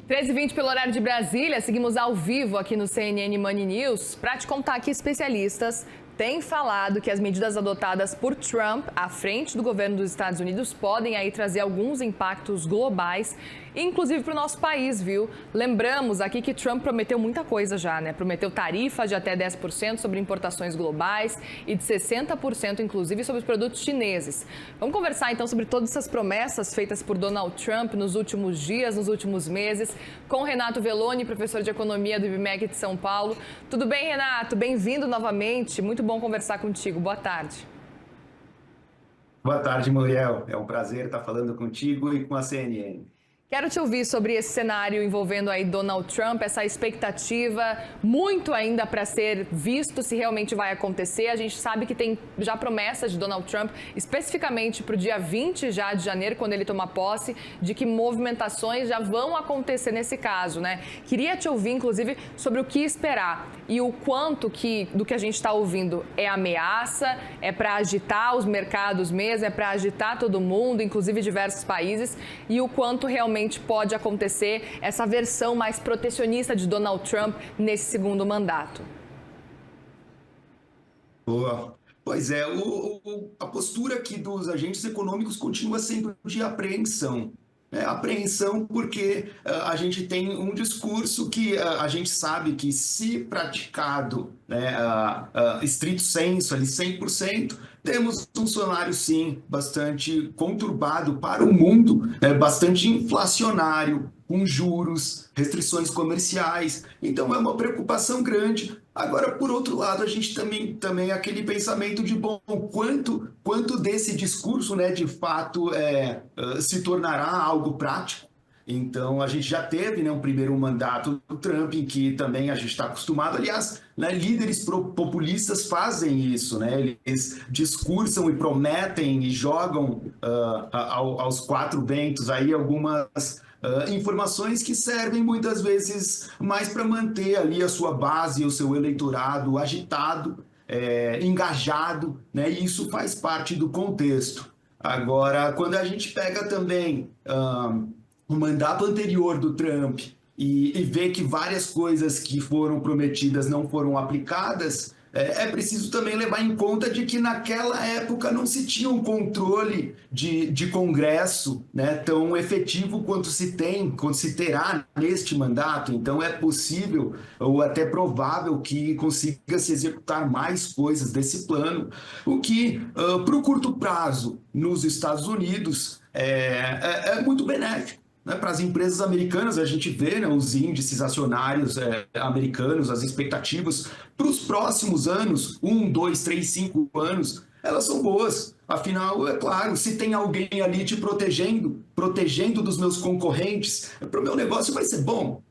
13h20 pelo horário de Brasília, seguimos ao vivo aqui no CNN Money News para te contar que especialistas têm falado que as medidas adotadas por Trump à frente do governo dos Estados Unidos podem aí trazer alguns impactos globais, inclusive para o nosso país, viu? Lembramos aqui que Trump prometeu muita coisa já, né? Prometeu tarifa de até 10% sobre importações globais e de 60% inclusive sobre os produtos chineses. Vamos conversar então sobre todas essas promessas feitas por Donald Trump nos últimos dias, nos últimos meses, com Renato Velloni, professor de economia do IBMEC de São Paulo. Tudo bem, Renato? Bem-vindo novamente. Muito bom conversar contigo. Boa tarde. Boa tarde, Muriel. É um prazer estar falando contigo e com a CNN. Quero te ouvir sobre esse cenário envolvendo aí Donald Trump, essa expectativa, muito ainda para ser visto se realmente vai acontecer. A gente sabe que tem já promessas de Donald Trump, especificamente para o dia 20 já de janeiro, quando ele tomar posse, de que movimentações já vão acontecer nesse caso, né? Queria te ouvir, inclusive, sobre o que esperar e o quanto do que a gente está ouvindo é ameaça, é para agitar os mercados mesmo, é para agitar todo mundo, inclusive diversos países, e o quanto realmente pode acontecer essa versão mais protecionista de Donald Trump nesse segundo mandato. Boa. Pois é, a postura aqui dos agentes econômicos continua sendo de apreensão. Apreensão porque a gente tem um discurso que a gente sabe que, se praticado, estrito sensu, ali 100%, temos um cenário, sim, bastante conturbado para o mundo, bastante inflacionário, com juros, restrições comerciais. Então, é uma preocupação grande. Agora, por outro lado, a gente também aquele pensamento de, bom, quanto desse discurso, de fato, se tornará algo prático. Então, a gente já teve um primeiro mandato do Trump, em que também a gente está acostumado, aliás, líderes populistas fazem isso, eles discursam e prometem e jogam aos quatro ventos aí algumas informações que servem muitas vezes mais para manter ali a sua base, o seu eleitorado agitado, engajado, e isso faz parte do contexto. Agora, quando a gente pega também o mandato anterior do Trump e vê que várias coisas que foram prometidas não foram aplicadas, é preciso também levar em conta de que naquela época não se tinha um controle de Congresso, tão efetivo quanto se terá neste mandato. Então é possível ou até provável que consiga se executar mais coisas desse plano, o que para o curto prazo nos Estados Unidos é muito benéfico. Para as empresas americanas, a gente vê os índices acionários americanos, as expectativas para os próximos anos, 1, 2, 3, 5 anos, elas são boas. Afinal, é claro, se tem alguém ali te protegendo dos meus concorrentes, para o meu negócio vai ser bom.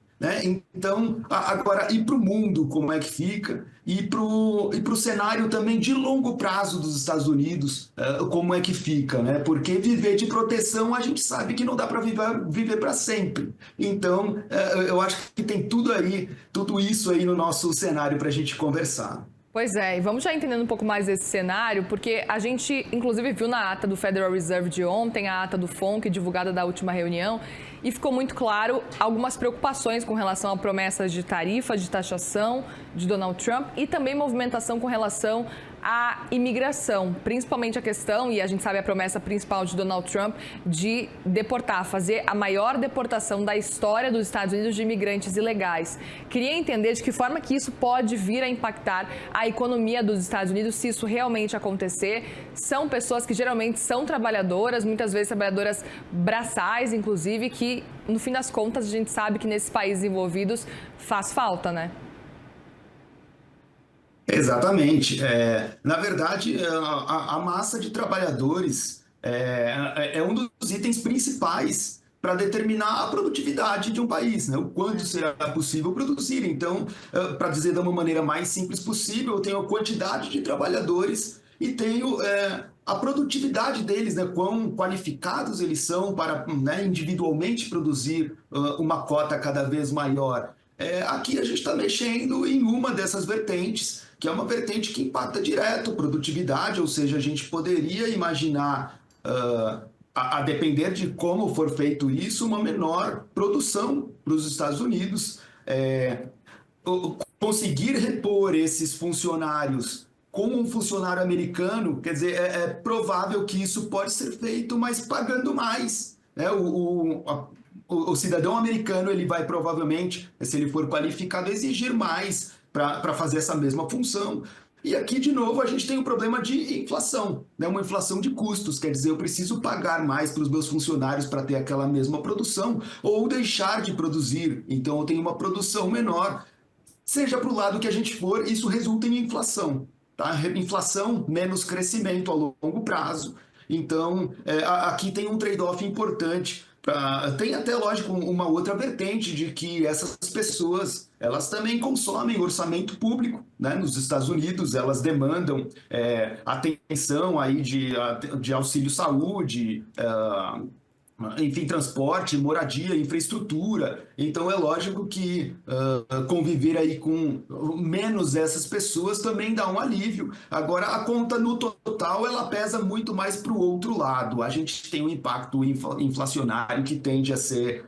Então, agora, e para o mundo, como é que fica? E para o cenário também de longo prazo dos Estados Unidos, como é que fica? Porque viver de proteção, a gente sabe que não dá para viver para sempre. Então, eu acho que tem tudo isso aí no nosso cenário para a gente conversar. Pois é, e vamos já entendendo um pouco mais desse cenário, porque a gente, inclusive, viu na ata do Federal Reserve de ontem, a ata do FONC, divulgada da última reunião, e ficou muito claro algumas preocupações com relação a promessas de tarifa, de taxação de Donald Trump e também movimentação com relação à imigração, principalmente a questão, e a gente sabe a promessa principal de Donald Trump, de deportar, fazer a maior deportação da história dos Estados Unidos de imigrantes ilegais. Queria entender de que forma que isso pode vir a impactar a economia dos Estados Unidos, se isso realmente acontecer. São pessoas que geralmente são trabalhadoras, muitas vezes trabalhadoras braçais, inclusive, que no fim das contas a gente sabe que nesses países envolvidos faz falta, né? Exatamente. Na verdade, a massa de trabalhadores é um dos itens principais para determinar a produtividade de um país, o quanto será possível produzir. Então, para dizer de uma maneira mais simples possível, eu tenho a quantidade de trabalhadores e tenho a produtividade deles, quão qualificados eles são para individualmente produzir uma cota cada vez maior. Aqui a gente está mexendo em uma dessas vertentes, que é uma vertente que impacta direto a produtividade, ou seja, a gente poderia imaginar a depender de como for feito isso, uma menor produção para os Estados Unidos. Conseguir repor esses funcionários com um funcionário americano, quer dizer, é provável que isso pode ser feito, mas pagando mais, né? O cidadão americano, ele vai provavelmente, se ele for qualificado, exigir mais para fazer essa mesma função. E aqui, de novo, a gente tem um problema de inflação, né? Uma inflação de custos, quer dizer, eu preciso pagar mais para os meus funcionários para ter aquela mesma produção ou deixar de produzir, então eu tenho uma produção menor. Seja para o lado que a gente for, isso resulta em inflação, tá? Inflação menos crescimento a longo prazo. Então, aqui tem um trade-off importante. Tem até, lógico, uma outra vertente de que essas pessoas, elas também consomem orçamento público, né? Nos Estados Unidos, elas demandam atenção aí de auxílio saúde, enfim, transporte, moradia, infraestrutura. Então, é lógico que conviver aí com menos essas pessoas também dá um alívio. Agora, a conta no total, ela pesa muito mais para o outro lado. A gente tem um impacto inflacionário que tende a ser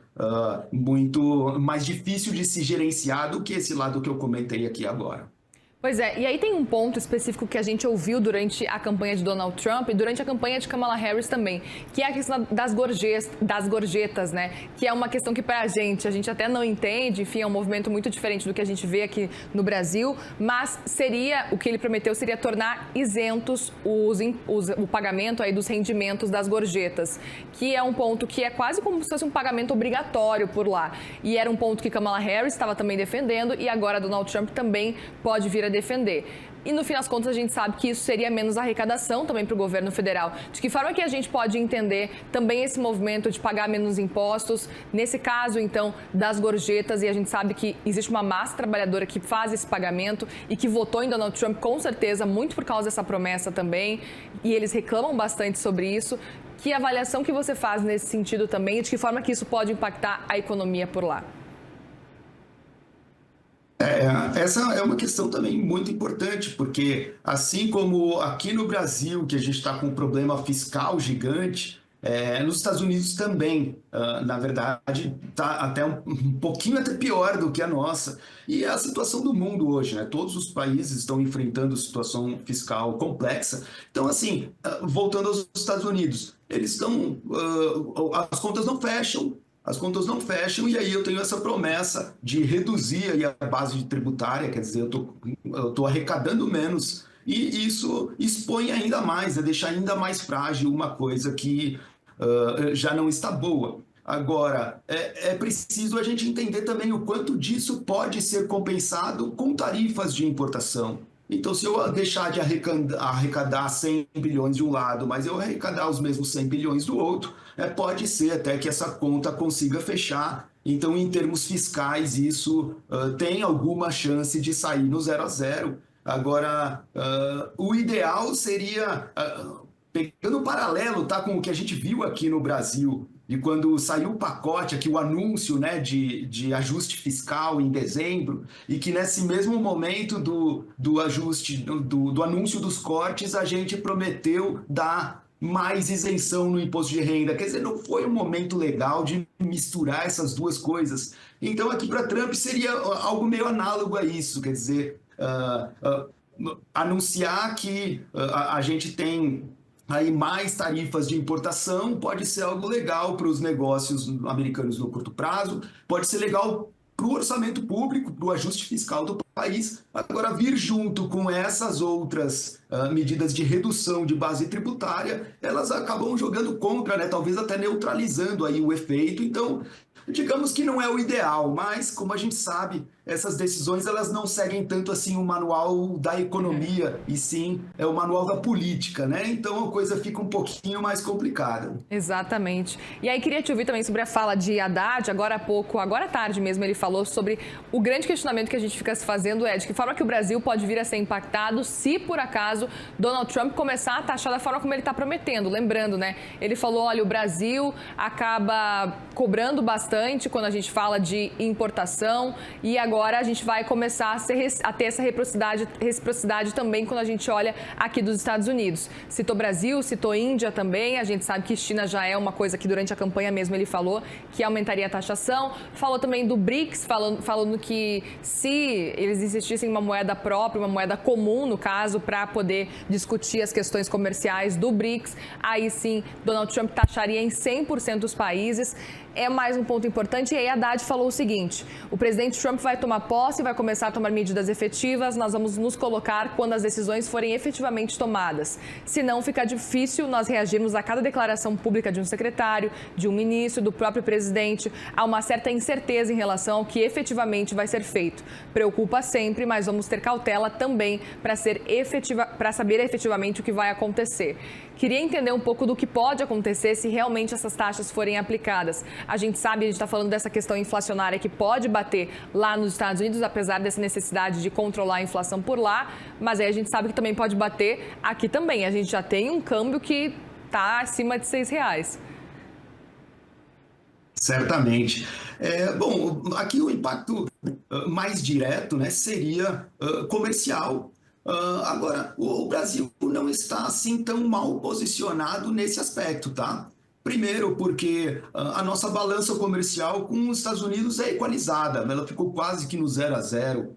muito mais difícil de se gerenciar do que esse lado que eu comentei aqui agora. Pois é, e aí tem um ponto específico que a gente ouviu durante a campanha de Donald Trump e durante a campanha de Kamala Harris também, que é a questão das gorjetas, né? Que é uma questão que pra gente a gente até não entende, enfim, é um movimento muito diferente do que a gente vê aqui no Brasil, mas o que ele prometeu seria tornar isentos o pagamento aí dos rendimentos das gorjetas, que é um ponto que é quase como se fosse um pagamento obrigatório por lá. E era um ponto que Kamala Harris estava também defendendo e agora Donald Trump também pode vir a defender. E no fim das contas a gente sabe que isso seria menos arrecadação também para o governo federal. De que forma que a gente pode entender também esse movimento de pagar menos impostos, nesse caso então das gorjetas, e a gente sabe que existe uma massa trabalhadora que faz esse pagamento e que votou em Donald Trump com certeza muito por causa dessa promessa também, e eles reclamam bastante sobre isso. Que avaliação que você faz nesse sentido também e de que forma que isso pode impactar a economia por lá? Essa é uma questão também muito importante, porque assim como aqui no Brasil, que a gente está com um problema fiscal gigante, nos Estados Unidos também, na verdade, está até um pouquinho até pior do que a nossa. E é a situação do mundo hoje, né? Todos os países estão enfrentando situação fiscal complexa. Então, assim, voltando aos Estados Unidos, eles estão, as contas não fecham. As contas não fecham e aí eu tenho essa promessa de reduzir aí a base tributária, quer dizer, eu tô arrecadando menos e isso expõe ainda mais, deixa ainda mais frágil uma coisa que já não está boa. Agora, é preciso a gente entender também o quanto disso pode ser compensado com tarifas de importação. Então, se eu deixar de arrecadar 100 bilhões de um lado, mas eu arrecadar os mesmos 100 bilhões do outro, pode ser até que essa conta consiga fechar. Então, em termos fiscais, isso tem alguma chance de sair no 0 a 0. Agora, o ideal seria, pegando um paralelo, tá, com o que a gente viu aqui no Brasil, e quando saiu o pacote, aqui o anúncio, né, de ajuste fiscal em dezembro, e que nesse mesmo momento do ajuste, do anúncio dos cortes, a gente prometeu dar mais isenção no imposto de renda. Quer dizer, não foi um momento legal de misturar essas duas coisas. Então, aqui para Trump seria algo meio análogo a isso, quer dizer, anunciar que a gente tem aí mais tarifas de importação pode ser algo legal para os negócios americanos no curto prazo, pode ser legal para o orçamento público, para o ajuste fiscal do país. Agora, vir junto com essas outras medidas de redução de base tributária, elas acabam jogando contra, né? Talvez até neutralizando aí o efeito. Então, digamos que não é o ideal, mas como a gente sabe, essas decisões elas não seguem tanto assim o manual da economia, e sim o manual da política, né? Então a coisa fica um pouquinho mais complicada. Exatamente. E aí queria te ouvir também sobre a fala de Haddad, agora há pouco, agora à tarde mesmo, ele falou sobre o grande questionamento que a gente fica se fazendo de que forma que o Brasil pode vir a ser impactado se, por acaso, Donald Trump começar a taxar da forma como ele está prometendo. Lembrando, né? Ele falou, olha, o Brasil acaba cobrando bastante bastante quando a gente fala de importação e agora a gente vai começar a ter essa reciprocidade também quando a gente olha aqui dos Estados Unidos. Citou Brasil, citou Índia também, a gente sabe que China já é uma coisa que durante a campanha mesmo ele falou que aumentaria a taxação. Falou também do BRICS, falando que se eles insistissem em uma moeda própria, uma moeda comum, no caso, para poder discutir as questões comerciais do BRICS, aí sim Donald Trump taxaria em 100% dos países. É mais um ponto importante. E aí Haddad falou o seguinte: o presidente Trump vai tomar posse, vai começar a tomar medidas efetivas, nós vamos nos colocar quando as decisões forem efetivamente tomadas. Se não, fica difícil nós reagirmos a cada declaração pública de um secretário, de um ministro, do próprio presidente. Há uma certa incerteza em relação ao que efetivamente vai ser feito. Preocupa sempre, mas vamos ter cautela também para saber efetivamente o que vai acontecer. Queria entender um pouco do que pode acontecer se realmente essas taxas forem aplicadas. A gente está falando dessa questão inflacionária que pode bater lá nos Estados Unidos, apesar dessa necessidade de controlar a inflação por lá, mas aí a gente sabe que também pode bater aqui também. A gente já tem um câmbio que está acima de R$6. Certamente. Bom, aqui o impacto mais direto, né, seria comercial. Agora, o Brasil não está assim tão mal posicionado nesse aspecto, tá? Primeiro, porque a nossa balança comercial com os Estados Unidos é equalizada, ela ficou quase que no 0-0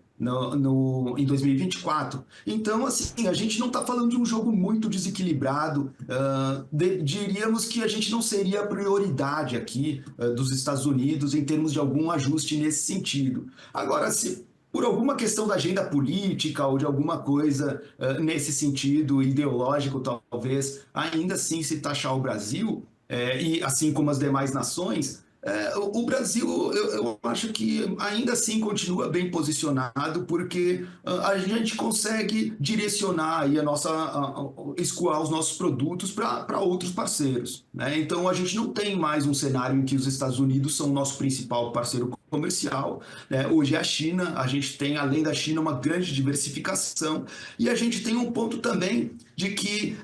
em 2024. Então, assim, a gente não está falando de um jogo muito desequilibrado. Diríamos que a gente não seria a prioridade aqui dos Estados Unidos em termos de algum ajuste nesse sentido. Agora, se por alguma questão da agenda política ou de alguma coisa nesse sentido ideológico, talvez, ainda assim se taxar o Brasil, e assim como as demais nações, o Brasil, eu acho que ainda assim continua bem posicionado, porque a gente consegue direcionar aí escoar os nossos produtos para outros parceiros, né? Então, a gente não tem mais um cenário em que os Estados Unidos são o nosso principal parceiro comercial, né? Hoje é a China, a gente tem, além da China, uma grande diversificação, e a gente tem um ponto também de que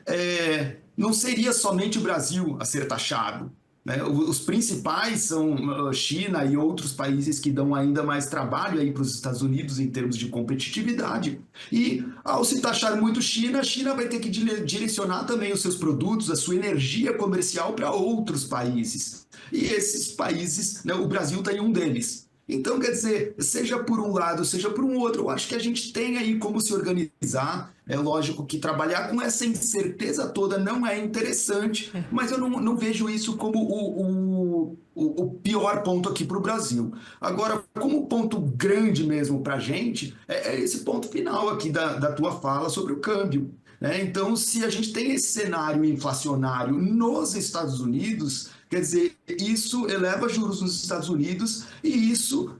não seria somente o Brasil a ser taxado, né? Os principais são China e outros países que dão ainda mais trabalho aí para os Estados Unidos em termos de competitividade. E ao se taxar muito China, a China vai ter que direcionar também os seus produtos, a sua energia comercial para outros países. E esses países, né, o Brasil está em um deles. Então, quer dizer, seja por um lado, seja por um outro, eu acho que a gente tem aí como se organizar. É lógico que trabalhar com essa incerteza toda não é interessante, mas eu não vejo isso como o pior ponto aqui para o Brasil. Agora, como ponto grande mesmo para a gente, é esse ponto final aqui da tua fala sobre o câmbio, né? Então, se a gente tem esse cenário inflacionário nos Estados Unidos, quer dizer, isso eleva juros nos Estados Unidos e isso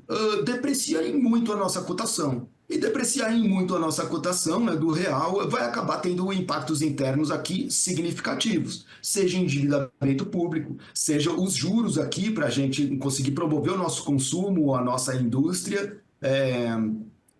deprecia em muito a nossa cotação. E depreciar em muito a nossa cotação, né, do real vai acabar tendo impactos internos aqui significativos, seja endividamento público, seja os juros aqui para a gente conseguir promover o nosso consumo, a nossa indústria,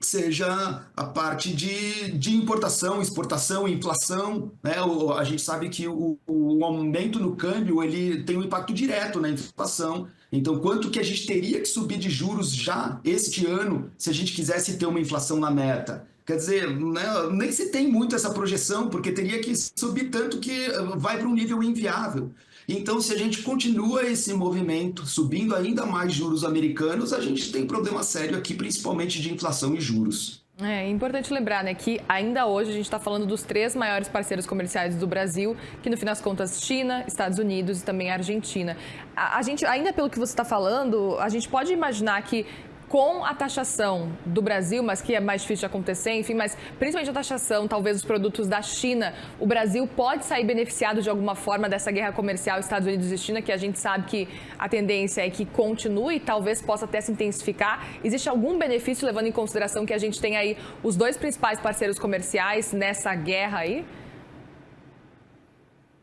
seja a parte de importação, exportação, inflação, né? A gente sabe que o aumento no câmbio ele tem um impacto direto na inflação. Então, quanto que a gente teria que subir de juros já este ano se a gente quisesse ter uma inflação na meta? Quer dizer, né, nem se tem muito essa projeção, porque teria que subir tanto que vai para um nível inviável. Então, se a gente continua esse movimento, subindo ainda mais juros americanos, a gente tem problema sério aqui, principalmente de inflação e juros. É importante lembrar, né, que ainda hoje a gente está falando dos 3 maiores parceiros comerciais do Brasil, que no fim das contas China, Estados Unidos e também a Argentina. A gente, ainda pelo que você está falando, a gente pode imaginar que com a taxação do Brasil, mas que é mais difícil de acontecer, enfim, mas principalmente a taxação, talvez os produtos da China, o Brasil pode sair beneficiado de alguma forma dessa guerra comercial Estados Unidos e China, que a gente sabe que a tendência é que continue e talvez possa até se intensificar. Existe algum benefício, levando em consideração que a gente tem aí os 2 principais parceiros comerciais nessa guerra aí?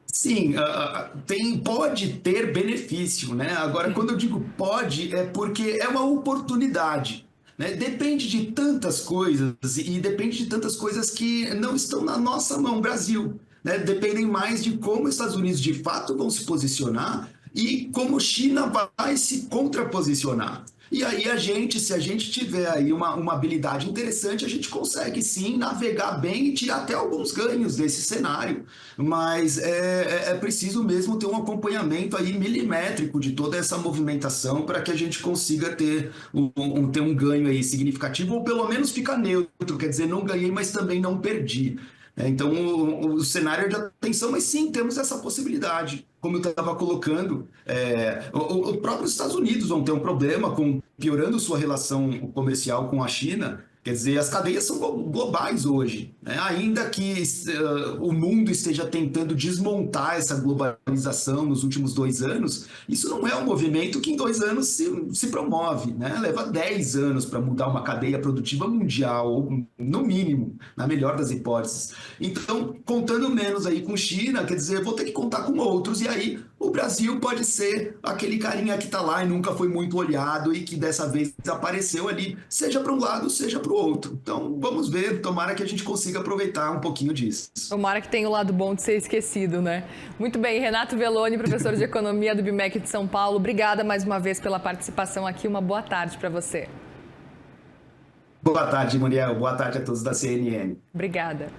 Sim, pode ter benefício, né? Agora, quando eu digo pode, é porque é uma oportunidade, né? Depende de tantas coisas e depende de tantas coisas que não estão na nossa mão, Brasil, né? Dependem mais de como os Estados Unidos de fato vão se posicionar e como a China vai se contraposicionar. E aí se a gente tiver aí uma habilidade interessante, a gente consegue sim navegar bem e tirar até alguns ganhos desse cenário. Mas é preciso mesmo ter um acompanhamento aí milimétrico de toda essa movimentação para que a gente consiga ter ter um ganho aí significativo, ou pelo menos ficar neutro, quer dizer, não ganhei, mas também não perdi. Então, o cenário é de atenção, mas sim, temos essa possibilidade. Como eu estava colocando, o próprio Estados Unidos vão ter um problema com piorando sua relação comercial com a China. Quer dizer, as cadeias são globais hoje, né? Ainda que o mundo esteja tentando desmontar essa globalização nos últimos 2 anos, isso não é um movimento que em 2 anos se promove, né? Leva 10 anos para mudar uma cadeia produtiva mundial, ou no mínimo, na melhor das hipóteses. Então, contando menos aí com China, quer dizer, vou ter que contar com outros, e aí o Brasil pode ser aquele carinha que está lá e nunca foi muito olhado e que dessa vez apareceu ali, seja para um lado, seja para o outro. Então, vamos ver, tomara que a gente consiga aproveitar um pouquinho disso. Tomara que tenha o lado bom de ser esquecido, né? Muito bem, Renato Veloni, professor de Economia do BMEC de São Paulo, obrigada mais uma vez pela participação aqui, uma boa tarde para você. Boa tarde, Muriel. Boa tarde a todos da CNN. Obrigada.